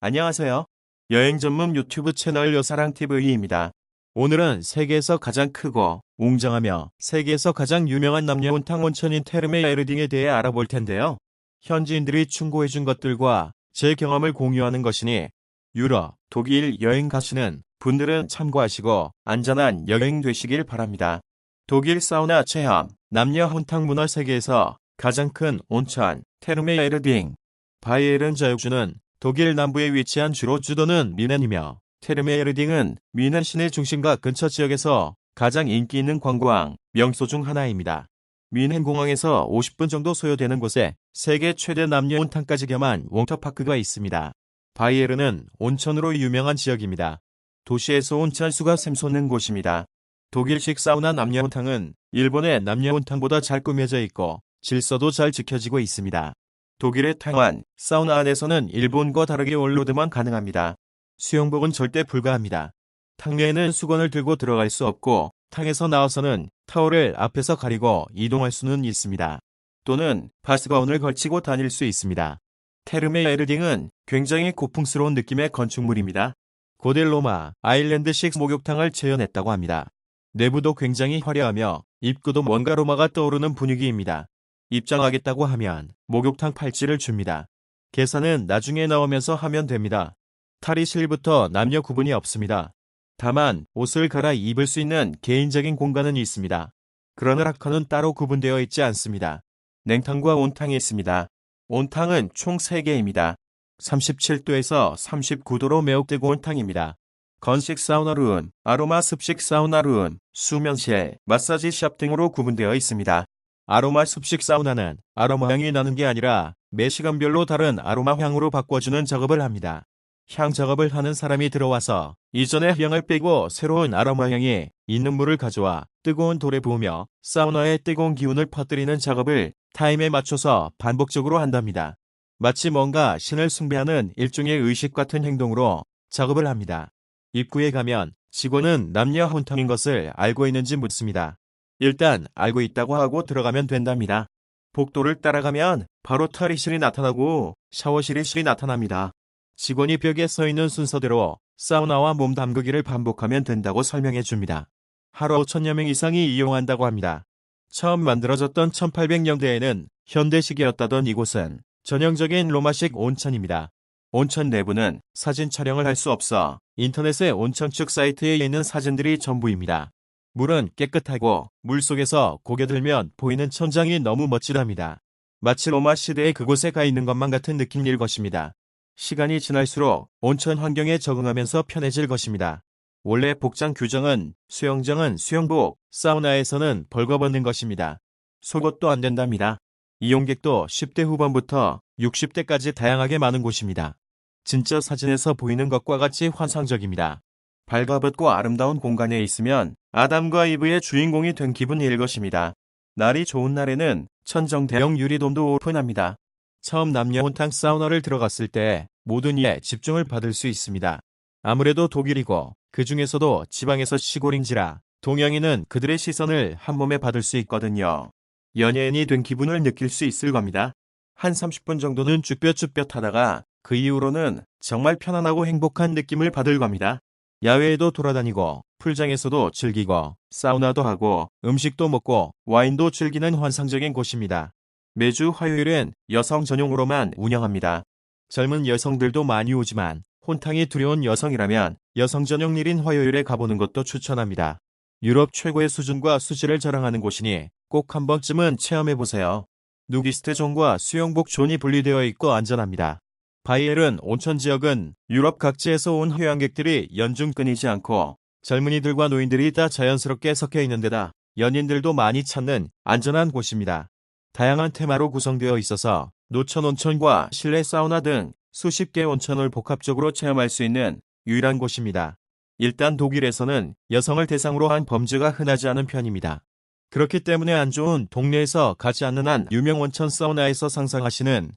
안녕하세요. 여행 전문 유튜브 채널 여사랑TV입니다. 오늘은 세계에서 가장 크고 웅장하며 세계에서 가장 유명한 남녀 온탕 온천인 테르메 에르딩에 대해 알아볼 텐데요. 현지인들이 충고해준 것들과 제 경험을 공유하는 것이니 유럽, 독일 여행 가시는 분들은 참고하시고 안전한 여행 되시길 바랍니다. 독일 사우나 체험, 남녀 온탕 문화 세계에서 가장 큰 온천, 테르메 에르딩. 바이에른 자유주는 독일 남부에 위치한 주로 주도는 미넨이며 테르메 에르딩은 미넨 시내 중심과 근처 지역에서 가장 인기 있는 관광 명소 중 하나입니다. 미넨 공항에서 50분 정도 소요되는 곳에 세계 최대 남녀 온탕까지 겸한 워터파크가 있습니다. 바이에른은 온천으로 유명한 지역입니다. 도시에서 온천수가 샘솟는 곳입니다. 독일식 사우나 남녀 온탕은 일본의 남녀 온탕보다 잘 꾸며져 있고 질서도 잘 지켜지고 있습니다. 독일의 탕환, 사우나 안에서는 일본과 다르게 온로드만 가능합니다. 수영복은 절대 불가합니다. 탕내에는 수건을 들고 들어갈 수 없고 탕에서 나와서는 타올을 앞에서 가리고 이동할 수는 있습니다. 또는 바스가운을 걸치고 다닐 수 있습니다. 테르메 에르딩은 굉장히 고풍스러운 느낌의 건축물입니다. 고대 로마, 아일랜드식 목욕탕을 재현했다고 합니다. 내부도 굉장히 화려하며 입구도 뭔가 로마가 떠오르는 분위기입니다. 입장하겠다고 하면 목욕탕 팔찌를 줍니다. 계산은 나중에 나오면서 하면 됩니다. 탈의실부터 남녀 구분이 없습니다. 다만 옷을 갈아입을 수 있는 개인적인 공간은 있습니다. 그러나 라커는 따로 구분되어 있지 않습니다. 냉탕과 온탕이 있습니다. 온탕은 총 3개입니다. 37도에서 39도로 매우 뜨거운 탕입니다. 건식 사우나룸, 아로마 습식 사우나룸, 수면실, 마사지 샵 등으로 구분되어 있습니다. 아로마 습식 사우나는 아로마 향이 나는 게 아니라 매 시간별로 다른 아로마 향으로 바꿔주는 작업을 합니다. 향 작업을 하는 사람이 들어와서 이전의 향을 빼고 새로운 아로마 향이 있는 물을 가져와 뜨거운 돌에 부으며 사우나의 뜨거운 기운을 퍼뜨리는 작업을 타임에 맞춰서 반복적으로 한답니다. 마치 뭔가 신을 숭배하는 일종의 의식 같은 행동으로 작업을 합니다. 입구에 가면 직원은 남녀 혼탕인 것을 알고 있는지 묻습니다. 일단 알고 있다고 하고 들어가면 된답니다. 복도를 따라가면 바로 탈의실이 나타나고 샤워실이 나타납니다. 직원이 벽에 서 있는 순서대로 사우나와 몸 담그기를 반복하면 된다고 설명해 줍니다. 하루 5천여 명 이상이 이용한다고 합니다. 처음 만들어졌던 1800년대에는 현대식이었다던 이곳은 전형적인 로마식 온천입니다. 온천 내부는 사진 촬영을 할 수 없어 인터넷의 온천 측 사이트에 있는 사진들이 전부입니다. 물은 깨끗하고 물속에서 고개 들면 보이는 천장이 너무 멋지답니다. 마치 로마 시대에 그곳에 가 있는 것만 같은 느낌일 것입니다. 시간이 지날수록 온천 환경에 적응하면서 편해질 것입니다. 원래 복장 규정은 수영장은 수영복, 사우나에서는 벌거벗는 것입니다. 속옷도 안 된답니다. 이용객도 10대 후반부터 60대까지 다양하게 많은 곳입니다. 진짜 사진에서 보이는 것과 같이 환상적입니다. 발가벗고 아름다운 공간에 있으면 아담과 이브의 주인공이 된 기분일 것입니다. 날이 좋은 날에는 천정 대형 유리돔도 오픈합니다. 처음 남녀 온탕 사우나를 들어갔을 때 모든 이에 집중을 받을 수 있습니다. 아무래도 독일이고 그 중에서도 지방에서 시골인지라 동양인은 그들의 시선을 한 몸에 받을 수 있거든요. 연예인이 된 기분을 느낄 수 있을 겁니다. 한 30분 정도는 쭈뼛쭈뼛 하다가 그 이후로는 정말 편안하고 행복한 느낌을 받을 겁니다. 야외에도 돌아다니고 풀장에서도 즐기고 사우나도 하고 음식도 먹고 와인도 즐기는 환상적인 곳입니다. 매주 화요일엔 여성 전용으로만 운영합니다. 젊은 여성들도 많이 오지만 혼탕이 두려운 여성이라면 여성 전용일인 화요일에 가보는 것도 추천합니다. 유럽 최고의 수준과 수질을 자랑하는 곳이니 꼭 한 번쯤은 체험해보세요. 누디스트 존과 수영복 존이 분리되어 있고 안전합니다. 바이에른 온천 지역은 유럽 각지에서 온 휴양객들이 연중 끊이지 않고 젊은이들과 노인들이 다 자연스럽게 섞여 있는 데다 연인들도 많이 찾는 안전한 곳입니다. 다양한 테마로 구성되어 있어서 노천 온천과 실내 사우나 등 수십 개 온천을 복합적으로 체험할 수 있는 유일한 곳입니다. 일단 독일에서는 여성을 대상으로 한 범죄가 흔하지 않은 편입니다. 그렇기 때문에 안 좋은 동네에서 가지 않는 한 유명 온천 사우나에서 상상하시는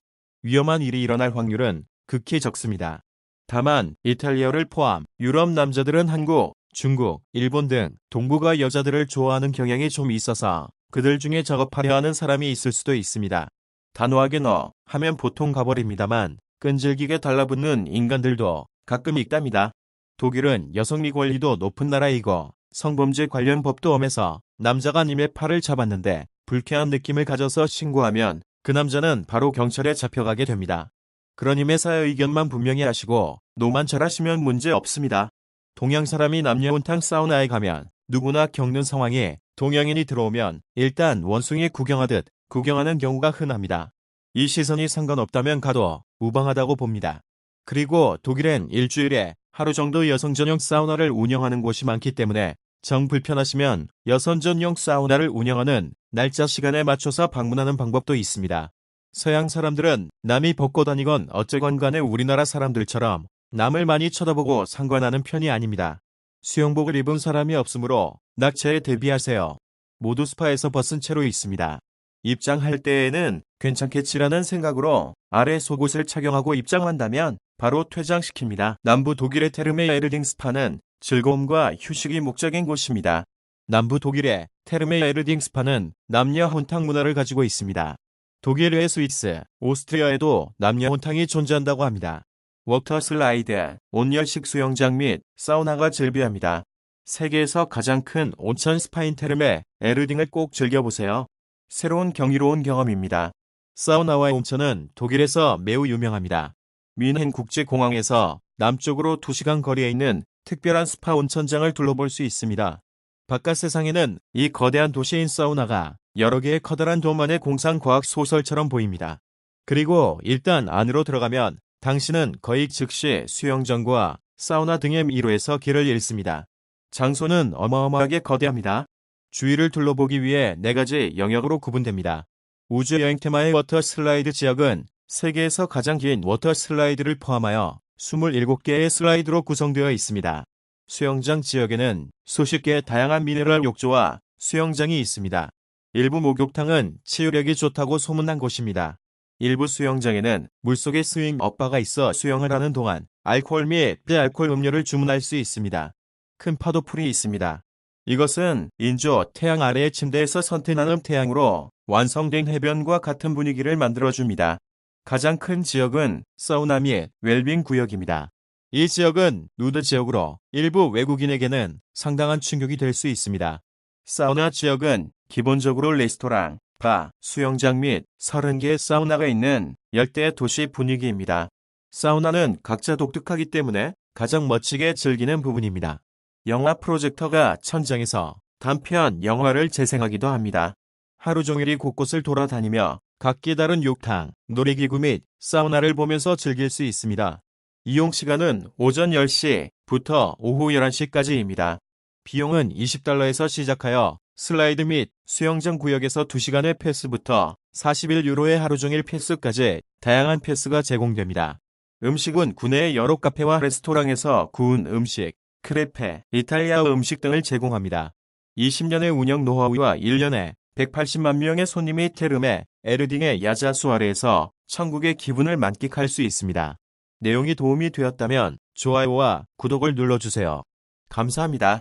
위험한 일이 일어날 확률은 극히 적습니다. 다만 이탈리아를 포함 유럽 남자들은 한국, 중국, 일본 등 동북아 여자들을 좋아하는 경향이 좀 있어서 그들 중에 작업하려 하는 사람이 있을 수도 있습니다. 단호하게 너 하면 보통 가버립니다만 끈질기게 달라붙는 인간들도 가끔 있답니다. 독일은 여성미 권리도 높은 나라이고 성범죄 관련 법도 엄해서 남자가 님의 팔을 잡았는데 불쾌한 느낌을 가져서 신고하면 그 남자는 바로 경찰에 잡혀가게 됩니다. 그러니 매사 의견만 분명히 하시고 노만 잘하시면 문제 없습니다. 동양 사람이 남녀 온탕 사우나에 가면 누구나 겪는 상황에 동양인이 들어오면 일단 원숭이 구경하듯 구경하는 경우가 흔합니다. 이 시선이 상관없다면 가도 무방하다고 봅니다. 그리고 독일엔 일주일에 하루 정도 여성 전용 사우나를 운영하는 곳이 많기 때문에 정 불편하시면 여성 전용 사우나를 운영하는 날짜 시간에 맞춰서 방문하는 방법도 있습니다. 서양 사람들은 남이 벗고 다니건 어쩌건 간에 우리나라 사람들처럼 남을 많이 쳐다보고 상관하는 편이 아닙니다. 수영복을 입은 사람이 없으므로 낙차에 대비하세요. 모두 스파에서 벗은 채로 있습니다. 입장할 때에는 괜찮겠지라는 생각으로 아래 속옷을 착용하고 입장한다면 바로 퇴장시킵니다. 남부 독일의 테르메 에르딩 스파는 즐거움과 휴식이 목적인 곳입니다. 남부 독일의 테르메 에르딩 스파는 남녀 혼탕 문화를 가지고 있습니다. 독일의 스위스, 오스트리아에도 남녀 혼탕이 존재한다고 합니다. 워터 슬라이드, 온열식 수영장 및 사우나가 즐비합니다. 세계에서 가장 큰 온천 스파인 테르메 에르딩을 꼭 즐겨보세요. 새로운 경이로운 경험입니다. 사우나와 온천은 독일에서 매우 유명합니다. 뮌헨 국제공항에서 남쪽으로 2시간 거리에 있는 특별한 스파 온천장을 둘러볼 수 있습니다. 바깥 세상에는 이 거대한 도시인 사우나가 여러 개의 커다란 돔 안의 공상과학 소설처럼 보입니다. 그리고 일단 안으로 들어가면 당신은 거의 즉시 수영장과 사우나 등의 미로에서 길을 잃습니다. 장소는 어마어마하게 거대합니다. 주위를 둘러보기 위해 4가지 영역으로 구분됩니다. 우주여행 테마의 워터 슬라이드 지역은 세계에서 가장 긴 워터 슬라이드를 포함하여 27개의 슬라이드로 구성되어 있습니다. 수영장 지역에는 수십 개의 다양한 미네랄 욕조와 수영장이 있습니다. 일부 목욕탕은 치유력이 좋다고 소문난 곳입니다. 일부 수영장에는 물속에 스윙업바가 있어 수영을 하는 동안 알코올 및 비알코올 음료를 주문할 수 있습니다. 큰 파도풀이 있습니다. 이것은 인조 태양 아래의 침대에서 선탠하는 태양으로 완성된 해변과 같은 분위기를 만들어줍니다. 가장 큰 지역은 사우나 및 웰빙 구역입니다. 이 지역은 누드 지역으로 일부 외국인에게는 상당한 충격이 될 수 있습니다. 사우나 지역은 기본적으로 레스토랑, 바, 수영장 및 30개의 사우나가 있는 열대 도시 분위기입니다. 사우나는 각자 독특하기 때문에 가장 멋지게 즐기는 부분입니다. 영화 프로젝터가 천장에서 단편 영화를 재생하기도 합니다. 하루 종일이 곳곳을 돌아다니며 각기 다른 욕탕, 놀이기구 및 사우나를 보면서 즐길 수 있습니다. 이용 시간은 오전 10시부터 오후 11시까지입니다. 비용은 $20에서 시작하여 슬라이드 및 수영장 구역에서 2시간의 패스부터 41유로의 하루 종일 패스까지 다양한 패스가 제공됩니다. 음식은 구내의 여러 카페와 레스토랑에서 구운 음식, 크레페, 이탈리아 음식 등을 제공합니다. 20년의 운영 노하우와 1년에 180만 명의 손님이 테르메 에르딩의 야자수 아래에서 천국의 기분을 만끽할 수 있습니다. 내용이 도움이 되었다면 좋아요와 구독을 눌러주세요. 감사합니다.